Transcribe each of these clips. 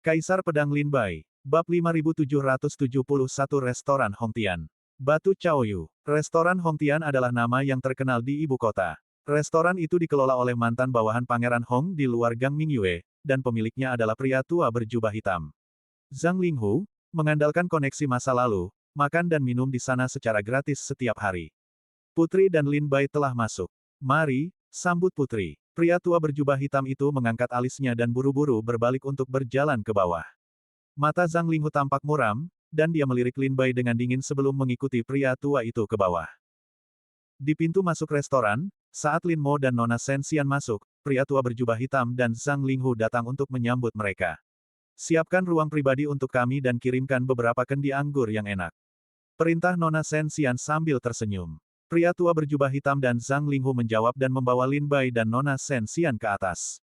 Kaisar Pedang Lin Bai. Bab 5771 Restoran Hongtian. Batu Chaoyu. Restoran Hongtian adalah nama yang terkenal di ibu kota. Restoran itu dikelola oleh mantan bawahan Pangeran Hong di luar Gang Mingyue, dan pemiliknya adalah pria tua berjubah hitam. Zhang Linghu, mengandalkan koneksi masa lalu, makan dan minum di sana secara gratis setiap hari. Putri dan Lin Bai telah masuk. Mari, sambut Putri. Pria tua berjubah hitam itu mengangkat alisnya dan buru-buru berbalik untuk berjalan ke bawah. Mata Zhang Linghu tampak muram, dan dia melirik Lin Bai dengan dingin sebelum mengikuti pria tua itu ke bawah. Di pintu masuk restoran, saat Lin Mo dan Nona Shen Xian masuk, pria tua berjubah hitam dan Zhang Linghu datang untuk menyambut mereka. Siapkan ruang pribadi untuk kami dan kirimkan beberapa kendi anggur yang enak. Perintah Nona Shen Xian sambil tersenyum. Pria tua berjubah hitam dan Zhang Linghu menjawab dan membawa Lin Bai dan Nona Shen Xian ke atas.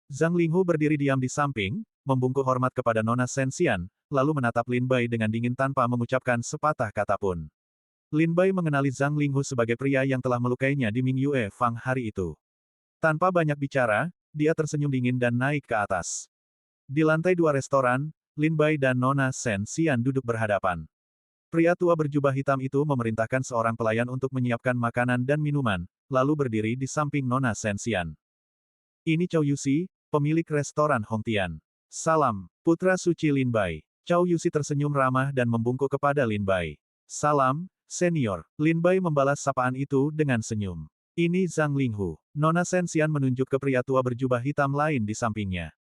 Zhang Linghu berdiri diam di samping, membungkuk hormat kepada Nona Shen Xian, lalu menatap Lin Bai dengan dingin tanpa mengucapkan sepatah kata pun. Lin Bai mengenali Zhang Linghu sebagai pria yang telah melukainya di Mingyue Fang hari itu. Tanpa banyak bicara, dia tersenyum dingin dan naik ke atas. Di lantai 2 restoran, Lin Bai dan Nona Shen Xian duduk berhadapan. Pria tua berjubah hitam itu memerintahkan seorang pelayan untuk menyiapkan makanan dan minuman, lalu berdiri di samping Nona Shen Xian. Ini Chow Yusi, pemilik restoran Hongtian. Salam, putra suci Lin Bai. Chow Yusi tersenyum ramah dan membungkuk kepada Lin Bai. Salam, senior. Lin Bai membalas sapaan itu dengan senyum. Ini Zhang Linghu. Nona Shen Xian menunjuk ke pria tua berjubah hitam lain di sampingnya.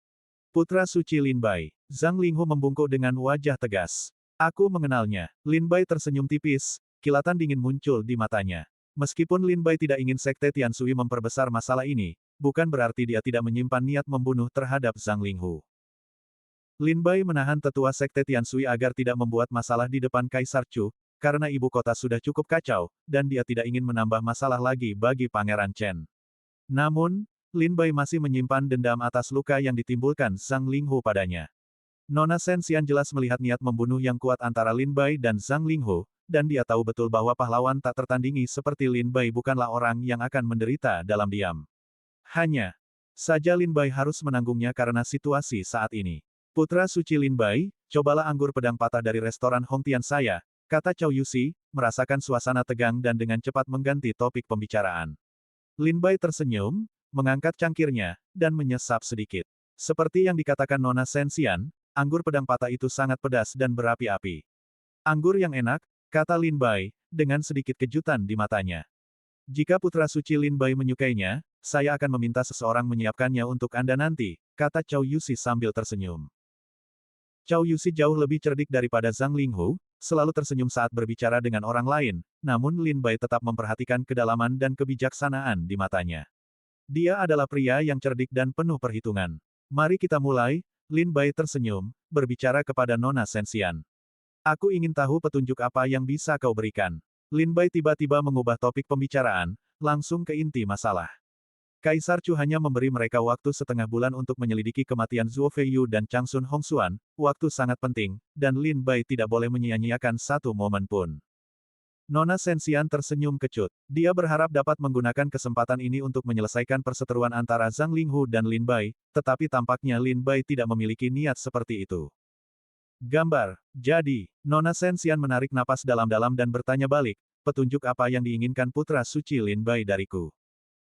Putra suci Lin Bai. Zhang Linghu membungkuk dengan wajah tegas. Aku mengenalnya. Lin Bai tersenyum tipis, kilatan dingin muncul di matanya. Meskipun Lin Bai tidak ingin Sekte Tianshui memperbesar masalah ini, bukan berarti dia tidak menyimpan niat membunuh terhadap Zhang Linghu. Lin Bai menahan tetua Sekte Tianshui agar tidak membuat masalah di depan Kaisar Chu, karena ibu kota sudah cukup kacau, dan dia tidak ingin menambah masalah lagi bagi Pangeran Chen. Namun, Lin Bai masih menyimpan dendam atas luka yang ditimbulkan Zhang Linghu padanya. Nona Shen Xian jelas melihat niat membunuh yang kuat antara Lin Bai dan Zhang Linghu, dan dia tahu betul bahwa pahlawan tak tertandingi seperti Lin Bai bukanlah orang yang akan menderita dalam diam. Hanya saja Lin Bai harus menanggungnya karena situasi saat ini. Putra suci Lin Bai, cobalah anggur pedang patah dari restoran Hongtian saya, kata Chow Yusi, merasakan suasana tegang dan dengan cepat mengganti topik pembicaraan. Lin Bai tersenyum, mengangkat cangkirnya, dan menyesap sedikit. Seperti yang dikatakan Nona Shen Xian, anggur pedang patah itu sangat pedas dan berapi-api. Anggur yang enak, kata Lin Bai, dengan sedikit kejutan di matanya. Jika putra suci Lin Bai menyukainya, saya akan meminta seseorang menyiapkannya untuk Anda nanti, kata Chow Yusi sambil tersenyum. Chow Yusi jauh lebih cerdik daripada Zhang Linghu, selalu tersenyum saat berbicara dengan orang lain, namun Lin Bai tetap memperhatikan kedalaman dan kebijaksanaan di matanya. Dia adalah pria yang cerdik dan penuh perhitungan. Mari kita mulai. Lin Bai tersenyum, berbicara kepada Nona Shen Xian. Aku ingin tahu petunjuk apa yang bisa kau berikan. Lin Bai tiba-tiba mengubah topik pembicaraan, langsung ke inti masalah. Kaisar Chu hanya memberi mereka waktu setengah bulan untuk menyelidiki kematian Zhuo Feiyu dan Changsun Hongxuan, waktu sangat penting, dan Lin Bai tidak boleh menyia-nyiakan satu momen pun. Nona Shen Xian tersenyum kecut. Dia berharap dapat menggunakan kesempatan ini untuk menyelesaikan perseteruan antara Zhang Linghu dan Lin Bai, tetapi tampaknya Lin Bai tidak memiliki niat seperti itu. Gambar. Jadi, Nona Shen Xian menarik napas dalam-dalam dan bertanya balik, petunjuk apa yang diinginkan putra suci Lin Bai dariku?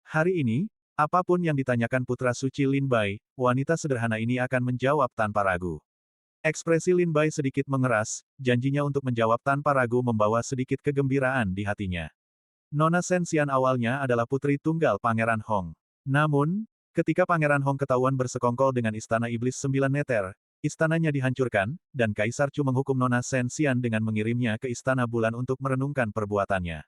Hari ini, apapun yang ditanyakan putra suci Lin Bai, wanita sederhana ini akan menjawab tanpa ragu. Ekspresi Lin Bai sedikit mengeras, janjinya untuk menjawab tanpa ragu membawa sedikit kegembiraan di hatinya. Nona Shen Xian awalnya adalah putri tunggal Pangeran Hong. Namun, ketika Pangeran Hong ketahuan bersekongkol dengan Istana Iblis 9 Neter, istananya dihancurkan, dan Kaisar Chu menghukum Nona Shen Xian dengan mengirimnya ke Istana Bulan untuk merenungkan perbuatannya.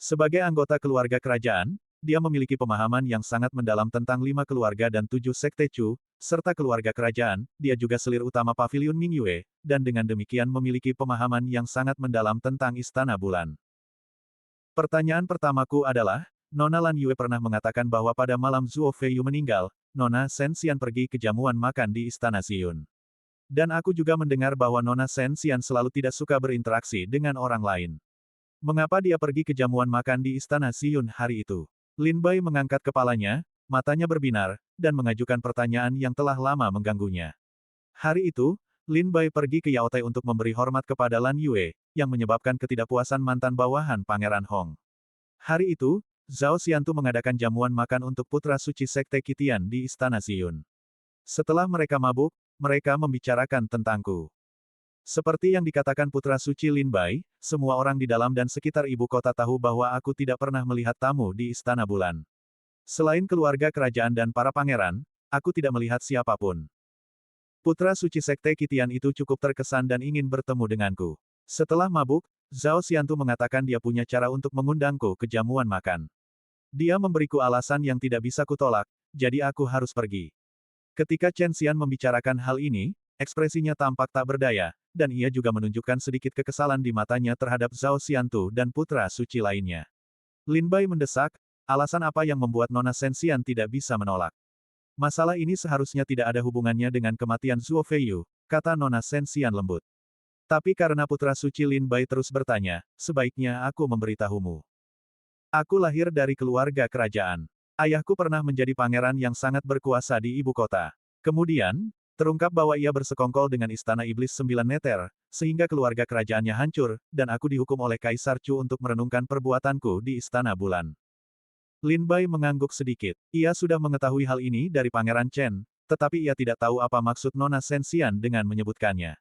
Sebagai anggota keluarga kerajaan, dia memiliki pemahaman yang sangat mendalam tentang 5 keluarga dan 7 sekte Chu, serta keluarga kerajaan, dia juga selir utama paviliun Mingyue, dan dengan demikian memiliki pemahaman yang sangat mendalam tentang Istana Bulan. Pertanyaan pertamaku adalah, Nona Lan Yue pernah mengatakan bahwa pada malam Zhuo Feiyu meninggal, Nona Shen Xian pergi ke jamuan makan di Istana Xiyun. Dan aku juga mendengar bahwa Nona Shen Xian selalu tidak suka berinteraksi dengan orang lain. Mengapa dia pergi ke jamuan makan di Istana Xiyun hari itu? Lin Bai mengangkat kepalanya, matanya berbinar, dan mengajukan pertanyaan yang telah lama mengganggunya. Hari itu, Lin Bai pergi ke Yaotai untuk memberi hormat kepada Lan Yue, yang menyebabkan ketidakpuasan mantan bawahan Pangeran Hong. Hari itu, Zhao Xiantu mengadakan jamuan makan untuk putra suci Sekte Qitian di Istana Ziyun. Setelah mereka mabuk, mereka membicarakan tentangku. Seperti yang dikatakan putra suci Lin Bai, semua orang di dalam dan sekitar ibu kota tahu bahwa aku tidak pernah melihat tamu di Istana Bulan. Selain keluarga kerajaan dan para pangeran, aku tidak melihat siapapun. Putra suci Sekte Qitian itu cukup terkesan dan ingin bertemu denganku. Setelah mabuk, Zhao Xiantu mengatakan dia punya cara untuk mengundangku ke jamuan makan. Dia memberiku alasan yang tidak bisa kutolak, jadi aku harus pergi. Ketika Chen Xian membicarakan hal ini, ekspresinya tampak tak berdaya, dan ia juga menunjukkan sedikit kekesalan di matanya terhadap Zhao Xiantu dan putra suci lainnya. Lin Bai mendesak, alasan apa yang membuat Nona Shen Xian tidak bisa menolak. Masalah ini seharusnya tidak ada hubungannya dengan kematian Zuo Feiyu, kata Nona Shen Xian lembut. Tapi karena putra suci Lin Bai terus bertanya, sebaiknya aku memberitahumu. Aku lahir dari keluarga kerajaan. Ayahku pernah menjadi pangeran yang sangat berkuasa di ibu kota. Kemudian, terungkap bahwa ia bersekongkol dengan Istana Iblis 9 Neter, sehingga keluarga kerajaannya hancur, dan aku dihukum oleh Kaisar Chu untuk merenungkan perbuatanku di Istana Bulan. Lin Bai mengangguk sedikit. Ia sudah mengetahui hal ini dari Pangeran Chen, tetapi ia tidak tahu apa maksud Nona Shen Xian dengan menyebutkannya.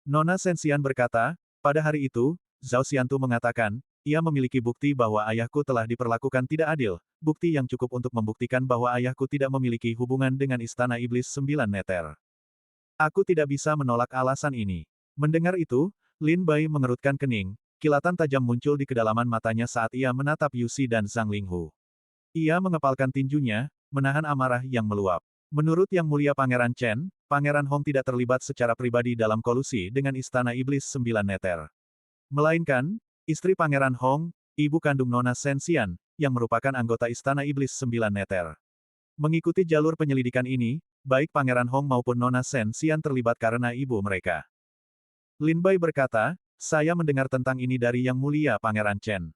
Nona Shen Xian berkata, pada hari itu, Zhao Xiantu mengatakan, ia memiliki bukti bahwa ayahku telah diperlakukan tidak adil, bukti yang cukup untuk membuktikan bahwa ayahku tidak memiliki hubungan dengan Istana Iblis 9 Neter. Aku tidak bisa menolak alasan ini. Mendengar itu, Lin Bai mengerutkan kening, kilatan tajam muncul di kedalaman matanya saat ia menatap Yusi dan Zhang Linghu. Ia mengepalkan tinjunya, menahan amarah yang meluap. Menurut Yang Mulia Pangeran Chen, Pangeran Hong tidak terlibat secara pribadi dalam kolusi dengan Istana Iblis 9 Neter. Melainkan, istri Pangeran Hong, ibu kandung Nona Shen Xian, yang merupakan anggota Istana Iblis 9 Neter. Mengikuti jalur penyelidikan ini, baik Pangeran Hong maupun Nona Shen Xian terlibat karena ibu mereka. Lin Bai berkata, saya mendengar tentang ini dari Yang Mulia Pangeran Chen.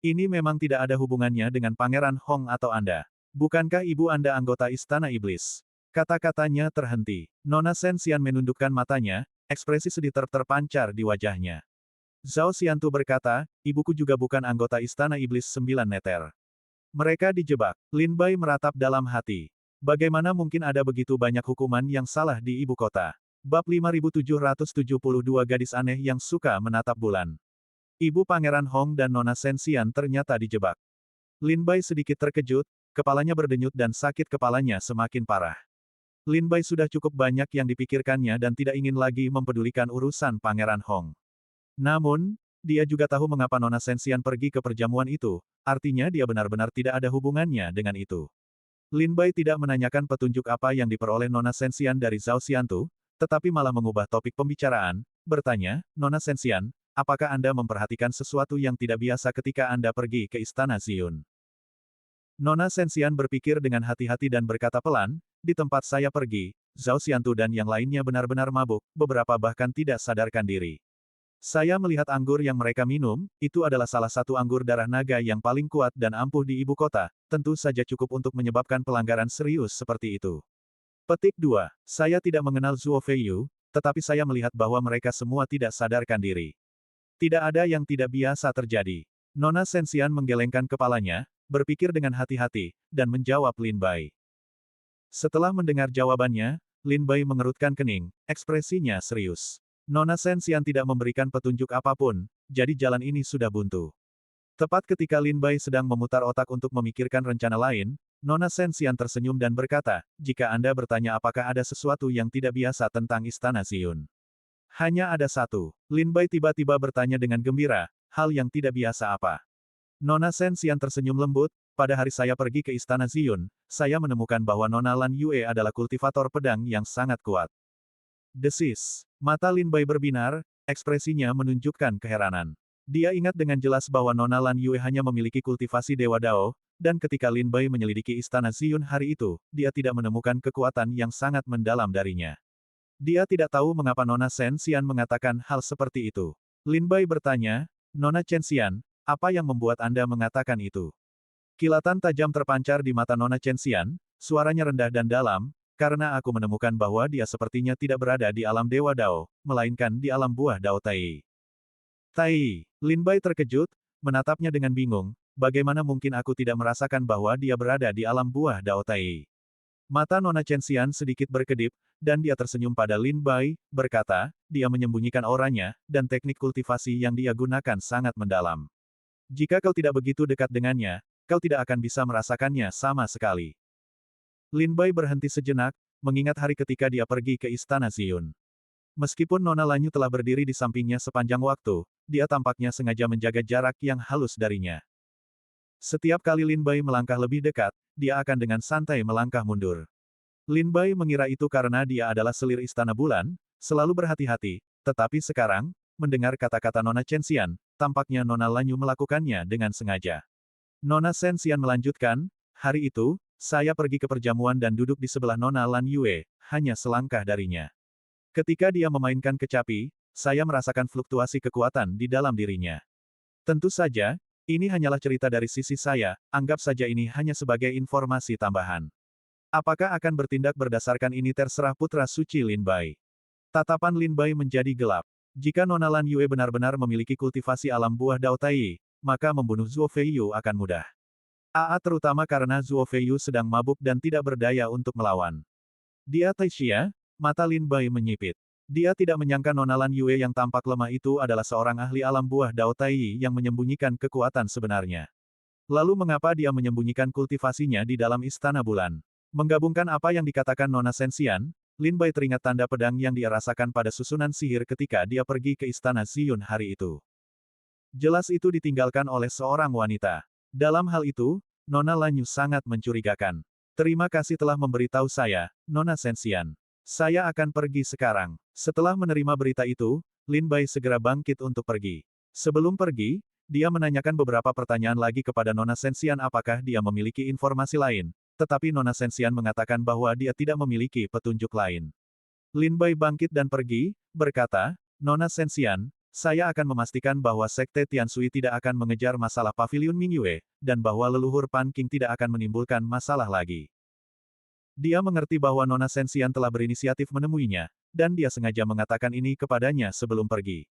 Ini memang tidak ada hubungannya dengan Pangeran Hong atau Anda. Bukankah ibu Anda anggota Istana Iblis? Kata-katanya terhenti. Nona Shen Xian menundukkan matanya, ekspresi sedih terpancar di wajahnya. Zhao Xiantu berkata, ibuku juga bukan anggota Istana Iblis 9 Neter. Mereka dijebak. Lin Bai meratap dalam hati. Bagaimana mungkin ada begitu banyak hukuman yang salah di ibu kota? Bab 5772 Gadis Aneh yang Suka Menatap Bulan. Ibu Pangeran Hong dan Nona Shen Xian ternyata dijebak. Lin Bai sedikit terkejut, kepalanya berdenyut dan sakit kepalanya semakin parah. Lin Bai sudah cukup banyak yang dipikirkannya dan tidak ingin lagi mempedulikan urusan Pangeran Hong. Namun, dia juga tahu mengapa Nona Shen Xian pergi ke perjamuan itu, artinya dia benar-benar tidak ada hubungannya dengan itu. Lin Bai tidak menanyakan petunjuk apa yang diperoleh Nona Shen Xian dari Zhao Xiantu, tetapi malah mengubah topik pembicaraan, bertanya, Nona Shen Xian, apakah Anda memperhatikan sesuatu yang tidak biasa ketika Anda pergi ke Istana Ziyun? Nona Shen Xian berpikir dengan hati-hati dan berkata pelan, di tempat saya pergi, Zhao Xiantu dan yang lainnya benar-benar mabuk, beberapa bahkan tidak sadarkan diri. Saya melihat anggur yang mereka minum, itu adalah salah satu anggur darah naga yang paling kuat dan ampuh di ibu kota, tentu saja cukup untuk menyebabkan pelanggaran serius seperti itu. Petik 2. Saya tidak mengenal Zuo Feiyu, tetapi saya melihat bahwa mereka semua tidak sadarkan diri. Tidak ada yang tidak biasa terjadi. Nona Shen Xian menggelengkan kepalanya, berpikir dengan hati-hati, dan menjawab Lin Bai. Setelah mendengar jawabannya, Lin Bai mengerutkan kening, ekspresinya serius. Nona Shen Xian tidak memberikan petunjuk apapun, jadi jalan ini sudah buntu. Tepat ketika Lin Bai sedang memutar otak untuk memikirkan rencana lain, Nona Shen Xian tersenyum dan berkata, jika Anda bertanya apakah ada sesuatu yang tidak biasa tentang Istana Ziyun. Hanya ada satu. Lin Bai tiba-tiba bertanya dengan gembira, hal yang tidak biasa apa? Nona Shen Xian tersenyum lembut, pada hari saya pergi ke Istana Ziyun, saya menemukan bahwa Nona Lan Yue adalah kultivator pedang yang sangat kuat. Desis. Mata Lin Bai berbinar, ekspresinya menunjukkan keheranan. Dia ingat dengan jelas bahwa Nona Lan Yue hanya memiliki kultivasi Dewa Dao, dan ketika Lin Bai menyelidiki Istana Ziyun hari itu, dia tidak menemukan kekuatan yang sangat mendalam darinya. Dia tidak tahu mengapa Nona Shen Xian mengatakan hal seperti itu. Lin Bai bertanya, Nona Chen Xian, apa yang membuat Anda mengatakan itu? Kilatan tajam terpancar di mata Nona Chen Xian, suaranya rendah dan dalam, karena aku menemukan bahwa dia sepertinya tidak berada di alam Dewa Dao, melainkan di alam buah Dao Tai. Tai, Lin Bai terkejut, menatapnya dengan bingung, bagaimana mungkin aku tidak merasakan bahwa dia berada di alam buah Dao Tai. Mata Nona Chen Xian sedikit berkedip, dan dia tersenyum pada Lin Bai, berkata, dia menyembunyikan auranya, dan teknik kultivasi yang dia gunakan sangat mendalam. Jika kau tidak begitu dekat dengannya, kau tidak akan bisa merasakannya sama sekali. Lin Bai berhenti sejenak, mengingat hari ketika dia pergi ke Istana Ziyun. Meskipun Nona Lanyu telah berdiri di sampingnya sepanjang waktu, dia tampaknya sengaja menjaga jarak yang halus darinya. Setiap kali Lin Bai melangkah lebih dekat, dia akan dengan santai melangkah mundur. Lin Bai mengira itu karena dia adalah selir Istana Bulan, selalu berhati-hati, tetapi sekarang, mendengar kata-kata Nona Chen Xian, tampaknya Nona Lanyu melakukannya dengan sengaja. Nona Chen Xian melanjutkan, hari itu, saya pergi ke perjamuan dan duduk di sebelah Nona Lan Yue, hanya selangkah darinya. Ketika dia memainkan kecapi, saya merasakan fluktuasi kekuatan di dalam dirinya. Tentu saja, ini hanyalah cerita dari sisi saya, anggap saja ini hanya sebagai informasi tambahan. Apakah akan bertindak berdasarkan ini terserah putra suci Lin Bai. Tatapan Lin Bai menjadi gelap. Jika Nona Lan Yue benar-benar memiliki kultivasi alam buah Dao Tai, maka membunuh Zuo Feiyu akan mudah. Terutama karena Zuo Feiyu sedang mabuk dan tidak berdaya untuk melawan. Dia Taixia, mata Lin Bai menyipit. Dia tidak menyangka Nona Lan Yue yang tampak lemah itu adalah seorang ahli alam buah Dao Tai yang menyembunyikan kekuatan sebenarnya. Lalu mengapa dia menyembunyikan kultivasinya di dalam Istana Bulan? Menggabungkan apa yang dikatakan Nona Sensian, Lin Bai teringat tanda pedang yang dia rasakan pada susunan sihir ketika dia pergi ke Istana Ziyun hari itu. Jelas itu ditinggalkan oleh seorang wanita. Dalam hal itu, Nona Lanyu sangat mencurigakan. Terima kasih telah memberitahu saya, Nona Sensian. Saya akan pergi sekarang. Setelah menerima berita itu, Lin Bai segera bangkit untuk pergi. Sebelum pergi, dia menanyakan beberapa pertanyaan lagi kepada Nona Sensian apakah dia memiliki informasi lain, tetapi Nona Sensian mengatakan bahwa dia tidak memiliki petunjuk lain. Lin Bai bangkit dan pergi, berkata, Nona Sensian, saya akan memastikan bahwa Sekte Tianshui tidak akan mengejar masalah Paviliun Mingyue, dan bahwa leluhur Pan Qing tidak akan menimbulkan masalah lagi. Dia mengerti bahwa Nona Sensian telah berinisiatif menemuinya, dan dia sengaja mengatakan ini kepadanya sebelum pergi.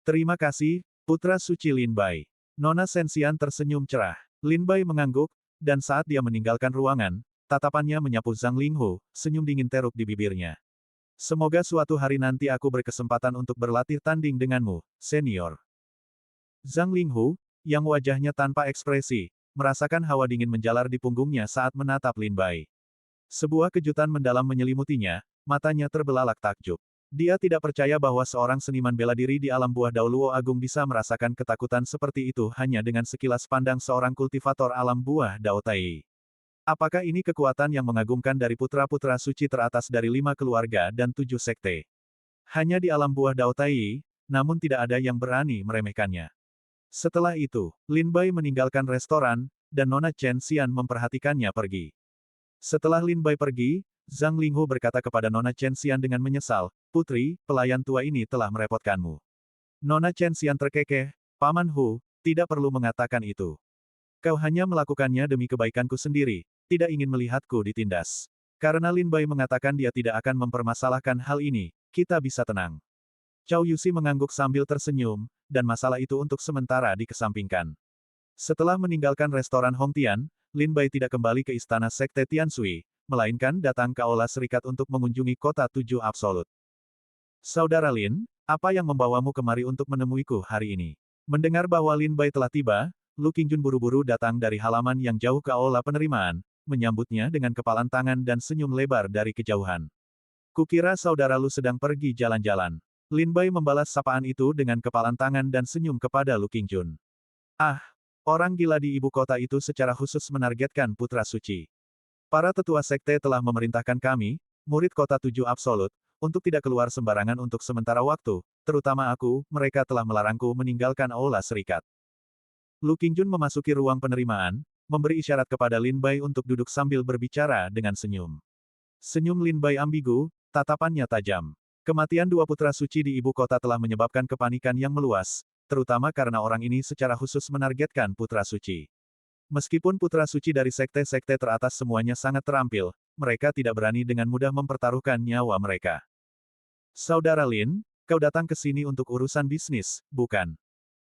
Terima kasih, Putra Suci Lin Bai. Nona Sensian tersenyum cerah. Lin Bai mengangguk, dan saat dia meninggalkan ruangan, tatapannya menyapu Zhang Linghu, senyum dingin teruk di bibirnya. Semoga suatu hari nanti aku berkesempatan untuk berlatih tanding denganmu, senior. Zhang Linghu, yang wajahnya tanpa ekspresi, merasakan hawa dingin menjalar di punggungnya saat menatap Lin Bai. Sebuah kejutan mendalam menyelimutinya, matanya terbelalak takjub. Dia tidak percaya bahwa seorang seniman bela diri di alam buah Dao Luo Agung bisa merasakan ketakutan seperti itu hanya dengan sekilas pandang seorang kultivator alam buah Dao Tai. Apakah ini kekuatan yang mengagumkan dari putra-putra suci teratas dari 5 keluarga dan 7 sekte? Hanya di alam buah Dao Tai, namun tidak ada yang berani meremehkannya. Setelah itu, Lin Bai meninggalkan restoran, dan Nona Chen Xian memperhatikannya pergi. Setelah Lin Bai pergi, Zhang Linghu berkata kepada Nona Chen Xian dengan menyesal, Putri, pelayan tua ini telah merepotkanmu. Nona Chen Xian terkekeh, Paman Hu, tidak perlu mengatakan itu. Kau hanya melakukannya demi kebaikanku sendiri, tidak ingin melihatku ditindas. Karena Lin Bai mengatakan dia tidak akan mempermasalahkan hal ini, kita bisa tenang. Cao Yuxi mengangguk sambil tersenyum, dan masalah itu untuk sementara dikesampingkan. Setelah meninggalkan restoran Hongtian, Lin Bai tidak kembali ke istana Sekte Tianshui, melainkan datang ke Aula Serikat untuk mengunjungi Kota Tujuh Absolut. Saudara Lin, apa yang membawamu kemari untuk menemuiku hari ini? Mendengar bahwa Lin Bai telah tiba, Lu Qingjun buru-buru datang dari halaman yang jauh ke aula penerimaan, menyambutnya dengan kepalan tangan dan senyum lebar dari kejauhan. Kukira saudara Lu sedang pergi jalan-jalan. Lin Bai membalas sapaan itu dengan kepalan tangan dan senyum kepada Lu Qingjun. Ah, orang gila di ibu kota itu secara khusus menargetkan putra suci. Para tetua sekte telah memerintahkan kami, murid Kota Tujuh Absolut, untuk tidak keluar sembarangan untuk sementara waktu, terutama aku, mereka telah melarangku meninggalkan aula serikat. Lu Qingjun memasuki ruang penerimaan, memberi isyarat kepada Lin Bai untuk duduk sambil berbicara dengan senyum. Senyum Lin Bai ambigu, tatapannya tajam. Kematian dua putra suci di ibu kota telah menyebabkan kepanikan yang meluas, terutama karena orang ini secara khusus menargetkan putra suci. Meskipun putra suci dari sekte-sekte teratas semuanya sangat terampil, mereka tidak berani dengan mudah mempertaruhkan nyawa mereka. Saudara Lin, kau datang ke sini untuk urusan bisnis, bukan?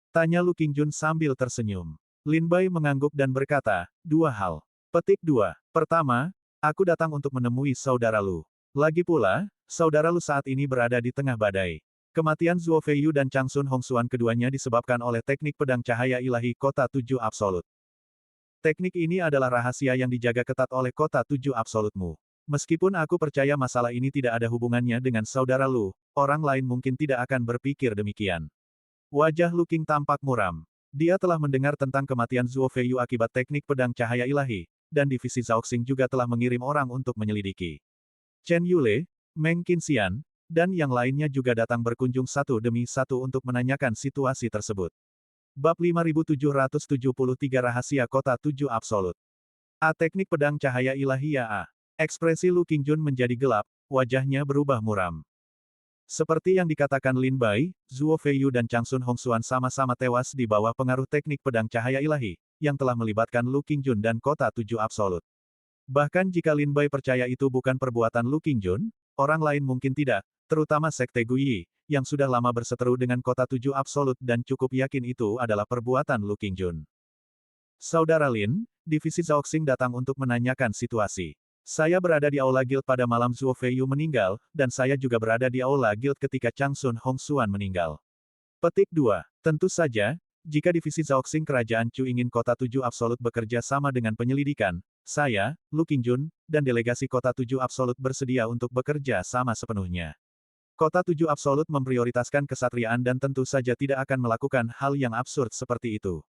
Tanya Lu Qingjun sambil tersenyum. Lin Bai mengangguk dan berkata, dua hal. Petik 2. Pertama, aku datang untuk menemui saudara Lu. Lagi pula, saudara Lu saat ini berada di tengah badai. Kematian Zuo Feiyu dan Chang Sun Hongxuan keduanya disebabkan oleh teknik pedang cahaya ilahi Kota Tujuh Absolut. Teknik ini adalah rahasia yang dijaga ketat oleh Kota Tujuh Absolutmu. Meskipun aku percaya masalah ini tidak ada hubungannya dengan saudara Lu, orang lain mungkin tidak akan berpikir demikian. Wajah Lu Qing tampak muram. Dia telah mendengar tentang kematian Zuo Feiyu akibat teknik pedang cahaya ilahi, dan divisi Zhaoxing juga telah mengirim orang untuk menyelidiki. Chen Yule, Meng Qinxian, dan yang lainnya juga datang berkunjung satu demi satu untuk menanyakan situasi tersebut. Bab 5773 Rahasia Kota Tujuh Absolut. A. Teknik pedang cahaya ilahi A. Ekspresi Lu Qingjun menjadi gelap, wajahnya berubah muram. Seperti yang dikatakan Lin Bai, Zuo Feiyu dan Chang Sun Hongxuan sama-sama tewas di bawah pengaruh teknik pedang cahaya ilahi, yang telah melibatkan Lu Qingjun dan Kota Tujuh Absolut. Bahkan jika Lin Bai percaya itu bukan perbuatan Lu Qingjun, orang lain mungkin tidak, terutama Sekte Guyi, yang sudah lama berseteru dengan Kota Tujuh Absolut dan cukup yakin itu adalah perbuatan Lu Qingjun. Saudara Lin, divisi Zhaoxing datang untuk menanyakan situasi. Saya berada di Aula Guild pada malam Zuo Feiyu meninggal, dan saya juga berada di Aula Guild ketika Chang Sun Hongxuan meninggal. Petik 2. Tentu saja, jika divisi Zhaoxing Kerajaan Chu ingin Kota Tujuh Absolut bekerja sama dengan penyelidikan, saya, Lu Qingjun, dan delegasi Kota Tujuh Absolut bersedia untuk bekerja sama sepenuhnya. Kota Tujuh Absolut memprioritaskan kesatriaan dan tentu saja tidak akan melakukan hal yang absurd seperti itu.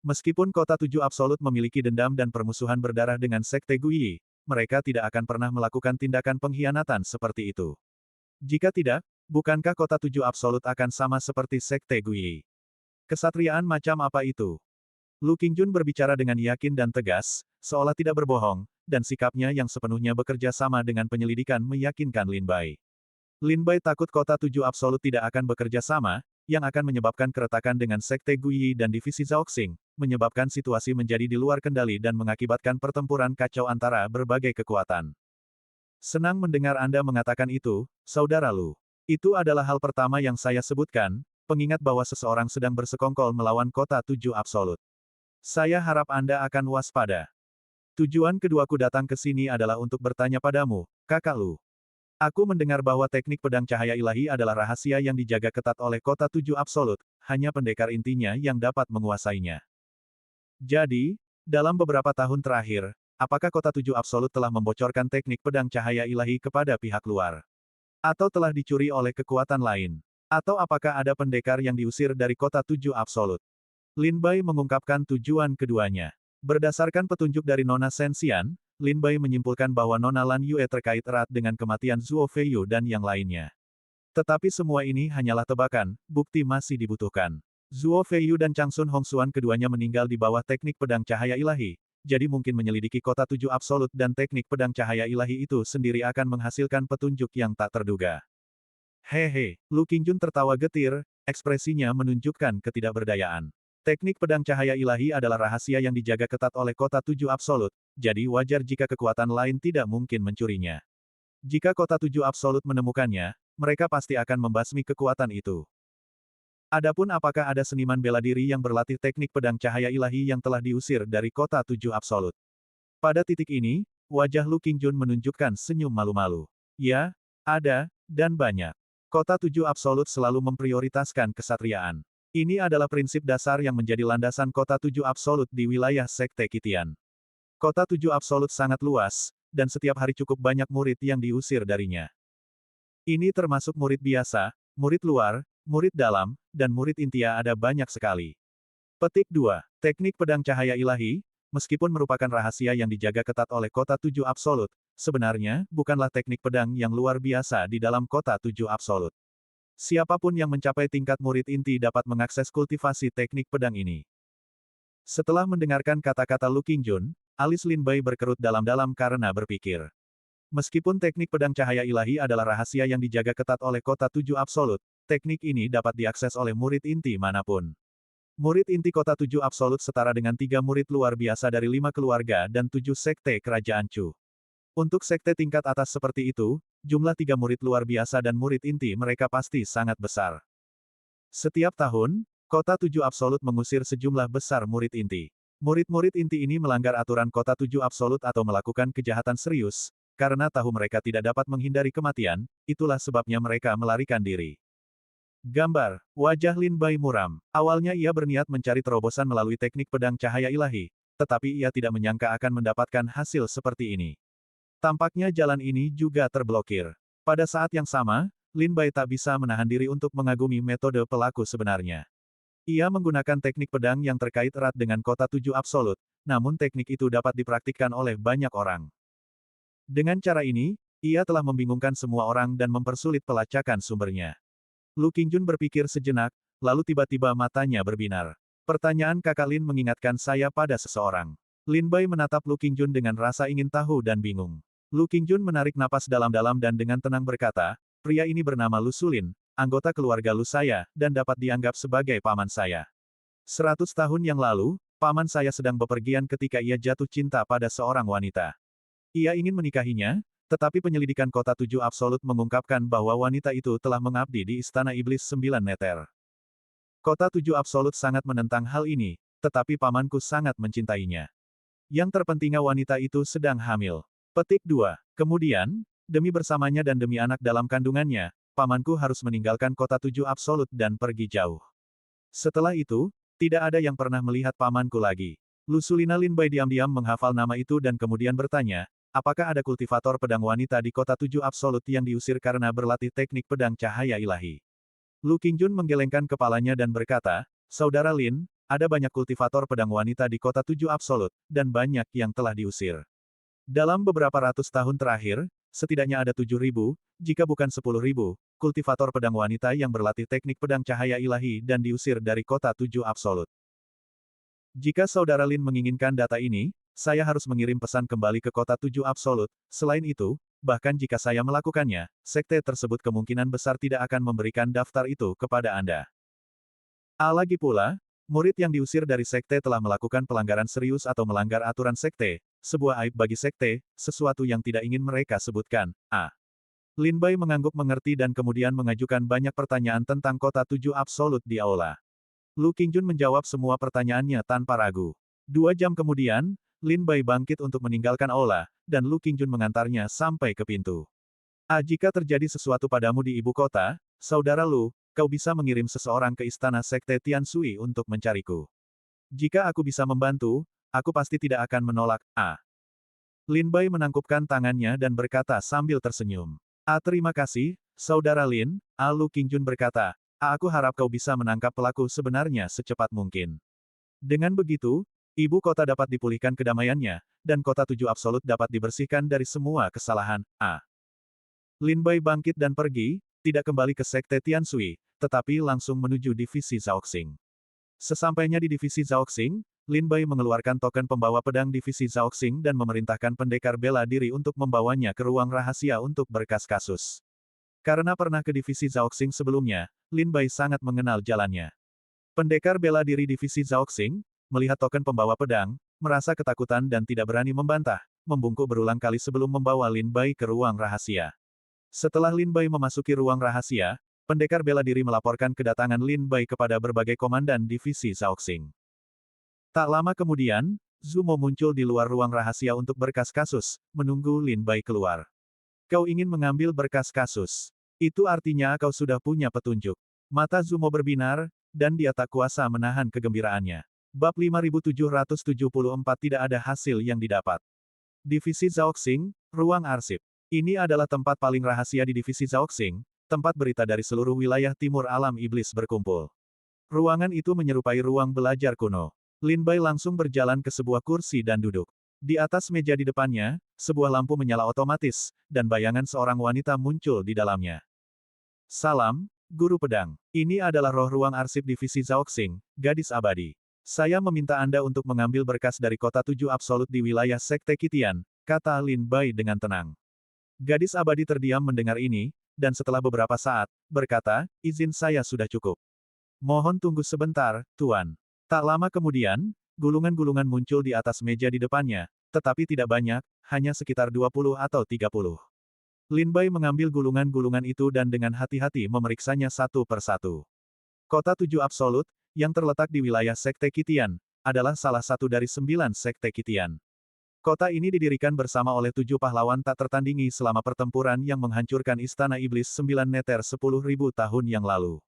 Meskipun Kota Tujuh Absolut memiliki dendam dan permusuhan berdarah dengan Sekte Guyi, mereka tidak akan pernah melakukan tindakan pengkhianatan seperti itu. Jika tidak, bukankah Kota Tujuh Absolut akan sama seperti Sekte Guyi? Kesatriaan macam apa itu? Lu Qingjun berbicara dengan yakin dan tegas, seolah tidak berbohong, dan sikapnya yang sepenuhnya bekerja sama dengan penyelidikan meyakinkan Lin Bai. Lin Bai takut Kota Tujuh Absolut tidak akan bekerja sama, yang akan menyebabkan keretakan dengan Sekte Guyi dan divisi Zhaoxing, menyebabkan situasi menjadi di luar kendali dan mengakibatkan pertempuran kacau antara berbagai kekuatan. Senang mendengar Anda mengatakan itu, Saudara Lu. Itu adalah hal pertama yang saya sebutkan, pengingat bahwa seseorang sedang bersekongkol melawan Kota Tujuh Absolut. Saya harap Anda akan waspada. Tujuan keduaku datang ke sini adalah untuk bertanya padamu, Kakak Lu. Aku mendengar bahwa teknik pedang cahaya ilahi adalah rahasia yang dijaga ketat oleh Kota Tujuh Absolut, hanya pendekar intinya yang dapat menguasainya. Jadi, dalam beberapa tahun terakhir, apakah Kota Tujuh Absolut telah membocorkan teknik pedang cahaya ilahi kepada pihak luar? Atau telah dicuri oleh kekuatan lain? Atau apakah ada pendekar yang diusir dari Kota Tujuh Absolut? Lin Bai mengungkapkan tujuan keduanya. Berdasarkan petunjuk dari Nona Sensian, Lin Bai menyimpulkan bahwa Nona Lan Yue terkait erat dengan kematian Zuo Feiyu dan yang lainnya. Tetapi semua ini hanyalah tebakan, bukti masih dibutuhkan. Zuo Feiyu dan Chang Sun Hongxuan keduanya meninggal di bawah teknik pedang cahaya ilahi, jadi mungkin menyelidiki Kota Tujuh Absolut dan teknik pedang cahaya ilahi itu sendiri akan menghasilkan petunjuk yang tak terduga. Hehe, Lu Qingjun tertawa getir, ekspresinya menunjukkan ketidakberdayaan. Teknik pedang cahaya ilahi adalah rahasia yang dijaga ketat oleh Kota Tujuh Absolut, jadi wajar jika kekuatan lain tidak mungkin mencurinya. Jika Kota Tujuh Absolut menemukannya, mereka pasti akan membasmi kekuatan itu. Adapun apakah ada seniman bela diri yang berlatih teknik pedang cahaya ilahi yang telah diusir dari Kota Tujuh Absolut? Pada titik ini, wajah Lu Qingjun menunjukkan senyum malu-malu. Ya, ada, dan banyak. Kota Tujuh Absolut selalu memprioritaskan kesatriaan. Ini adalah prinsip dasar yang menjadi landasan Kota Tujuh Absolut di wilayah Sekte Qitian. Kota Tujuh Absolut sangat luas, dan setiap hari cukup banyak murid yang diusir darinya. Ini termasuk murid biasa, murid luar, murid dalam, dan murid intia ada banyak sekali. Petik 2. Teknik pedang cahaya ilahi, meskipun merupakan rahasia yang dijaga ketat oleh Kota Tujuh Absolut, sebenarnya bukanlah teknik pedang yang luar biasa di dalam Kota Tujuh Absolut. Siapapun yang mencapai tingkat murid inti dapat mengakses kultivasi teknik pedang ini. Setelah mendengarkan kata-kata Lu Qingjun, alis Lin Bai berkerut dalam-dalam karena berpikir. Meskipun teknik pedang cahaya ilahi adalah rahasia yang dijaga ketat oleh Kota Tujuh Absolut, teknik ini dapat diakses oleh murid inti manapun. Murid inti kota 7 absolut setara dengan 3 murid luar biasa dari 5 keluarga dan 7 sekte kerajaan Chu. Untuk sekte tingkat atas seperti itu, jumlah 3 murid luar biasa dan murid inti mereka pasti sangat besar. Setiap tahun, kota 7 absolut mengusir sejumlah besar murid inti. Murid-murid inti ini melanggar aturan kota 7 absolut atau melakukan kejahatan serius, karena tahu mereka tidak dapat menghindari kematian, itulah sebabnya mereka melarikan diri. Gambar, wajah Lin Bai muram. Awalnya ia berniat mencari terobosan melalui teknik pedang cahaya ilahi, tetapi ia tidak menyangka akan mendapatkan hasil seperti ini. Tampaknya jalan ini juga terblokir. Pada saat yang sama, Lin Bai tak bisa menahan diri untuk mengagumi metode pelaku sebenarnya. Ia menggunakan teknik pedang yang terkait erat dengan kota 7 absolut, namun teknik itu dapat dipraktikkan oleh banyak orang. Dengan cara ini, ia telah membingungkan semua orang dan mempersulit pelacakan sumbernya. Lu Qingjun berpikir sejenak, lalu tiba-tiba matanya berbinar. Pertanyaan kakak Lin mengingatkan saya pada seseorang. Lin Bai menatap Lu Qingjun dengan rasa ingin tahu dan bingung. Lu Qingjun menarik napas dalam-dalam dan dengan tenang berkata, pria ini bernama Lu Sulin, anggota keluarga Lu saya, dan dapat dianggap sebagai paman saya. 100 tahun yang lalu, paman saya sedang bepergian ketika ia jatuh cinta pada seorang wanita. Ia ingin menikahinya, tetapi penyelidikan kota 7 absolut mengungkapkan bahwa wanita itu telah mengabdi di Istana Iblis 9 Neter. Kota 7 absolut sangat menentang hal ini, tetapi pamanku sangat mencintainya. Yang terpenting wanita itu sedang hamil. Petik 2. Kemudian, demi bersamanya dan demi anak dalam kandungannya, pamanku harus meninggalkan kota 7 absolut dan pergi jauh. Setelah itu, tidak ada yang pernah melihat pamanku lagi. Lu Sulina Lin Bai diam-diam menghafal nama itu dan kemudian bertanya, apakah ada kultivator pedang wanita di kota 7 absolut yang diusir karena berlatih teknik pedang cahaya ilahi? Lu Qingjun menggelengkan kepalanya dan berkata, Saudara Lin, ada banyak kultivator pedang wanita di kota 7 absolut, dan banyak yang telah diusir. Dalam beberapa ratus tahun terakhir, setidaknya ada 7.000, jika bukan 10.000, kultivator pedang wanita yang berlatih teknik pedang cahaya ilahi dan diusir dari kota 7 absolut. Jika Saudara Lin menginginkan data ini, saya harus mengirim pesan kembali ke kota 7 absolut. Selain itu, bahkan jika saya melakukannya, sekte tersebut kemungkinan besar tidak akan memberikan daftar itu kepada Anda. Lagi pula, murid yang diusir dari sekte telah melakukan pelanggaran serius atau melanggar aturan sekte, sebuah aib bagi sekte, sesuatu yang tidak ingin mereka sebutkan. Lin Bai mengangguk mengerti dan kemudian mengajukan banyak pertanyaan tentang kota 7 absolut di aula. Lu Qingjun menjawab semua pertanyaannya tanpa ragu. 2 jam kemudian, Lin Bai bangkit untuk meninggalkan aula, dan Lu Qingjun mengantarnya sampai ke pintu. Jika terjadi sesuatu padamu di ibu kota, Saudara Lu, kau bisa mengirim seseorang ke istana sekte Tian Sui untuk mencariku. Jika aku bisa membantu, aku pasti tidak akan menolak. Lin Bai menangkupkan tangannya dan berkata sambil tersenyum. Terima kasih, Saudara Lin, Lu Qingjun berkata. Aku harap kau bisa menangkap pelaku sebenarnya secepat mungkin. Dengan begitu, ibu kota dapat dipulihkan kedamaiannya, dan kota 7 absolut dapat dibersihkan dari semua kesalahan. Lin Bai bangkit dan pergi, tidak kembali ke sekte Tian Sui, tetapi langsung menuju divisi Zhaoxing. Sesampainya di divisi Zhaoxing, Lin Bai mengeluarkan token pembawa pedang divisi Zhaoxing dan memerintahkan pendekar bela diri untuk membawanya ke ruang rahasia untuk berkas kasus. Karena pernah ke divisi Zhaoxing sebelumnya, Lin Bai sangat mengenal jalannya. Pendekar bela diri divisi Zhaoxing, melihat token pembawa pedang, merasa ketakutan dan tidak berani membantah, membungkuk berulang kali sebelum membawa Lin Bai ke ruang rahasia. Setelah Lin Bai memasuki ruang rahasia, pendekar bela diri melaporkan kedatangan Lin Bai kepada berbagai komandan divisi Zhaoxing. Tak lama kemudian, Zhu Mo muncul di luar ruang rahasia untuk berkas kasus, menunggu Lin Bai keluar. Kau ingin mengambil berkas kasus? Itu artinya kau sudah punya petunjuk. Mata Zhu Mo berbinar, dan dia tak kuasa menahan kegembiraannya. Bab 5774 tidak ada hasil yang didapat. Divisi Zhaoxing, ruang arsip. Ini adalah tempat paling rahasia di divisi Zhaoxing, tempat berita dari seluruh wilayah timur alam iblis berkumpul. Ruangan itu menyerupai ruang belajar kuno. Lin Bai langsung berjalan ke sebuah kursi dan duduk. Di atas meja di depannya, sebuah lampu menyala otomatis, dan bayangan seorang wanita muncul di dalamnya. Salam, Guru Pedang. Ini adalah roh ruang arsip divisi Zhaoxing, gadis abadi. Saya meminta Anda untuk mengambil berkas dari kota 7 absolut di wilayah Sekte Qitian, kata Lin Bai dengan tenang. Gadis abadi terdiam mendengar ini, dan setelah beberapa saat, berkata, izin saya sudah cukup. Mohon tunggu sebentar, Tuan. Tak lama kemudian, gulungan-gulungan muncul di atas meja di depannya, tetapi tidak banyak, hanya sekitar 20 atau 30. Lin Bai mengambil gulungan-gulungan itu dan dengan hati-hati memeriksanya satu persatu. Kota Tujuh Absolut, yang terletak di wilayah Sekte Qitian, adalah salah satu dari 9 Sekte Qitian. Kota ini didirikan bersama oleh 7 pahlawan tak tertandingi selama pertempuran yang menghancurkan Istana Iblis 9 Neter 10.000 tahun yang lalu.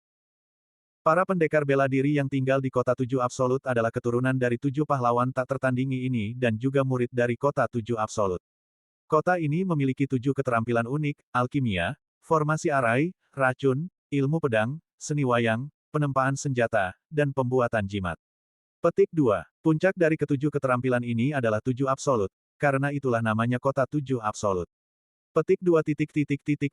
Para pendekar bela diri yang tinggal di Kota Tujuh Absolut adalah keturunan dari 7 pahlawan tak tertandingi ini dan juga murid dari Kota Tujuh Absolut. Kota ini memiliki 7 keterampilan unik: alkimia, formasi arai, racun, ilmu pedang, seni wayang, penempaan senjata, dan pembuatan jimat. Petik 2. Puncak dari ketujuh keterampilan ini adalah 7 absolut, karena itulah namanya Kota Tujuh Absolut. Petik 2.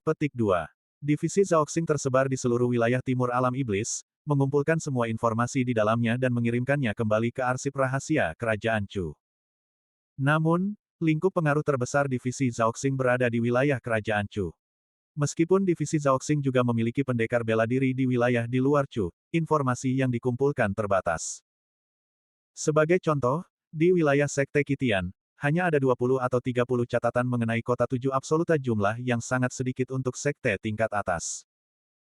Petik 2. Divisi Zhaoxing tersebar di seluruh wilayah timur alam iblis, mengumpulkan semua informasi di dalamnya dan mengirimkannya kembali ke arsip rahasia Kerajaan Chu. Namun, lingkup pengaruh terbesar divisi Zhaoxing berada di wilayah Kerajaan Chu. Meskipun divisi Zhaoxing juga memiliki pendekar bela diri di wilayah di luar Chu, informasi yang dikumpulkan terbatas. Sebagai contoh, di wilayah Sekte Qitian, hanya ada 20 atau 30 catatan mengenai Kota Tujuh Absoluta, jumlah yang sangat sedikit untuk sekte tingkat atas.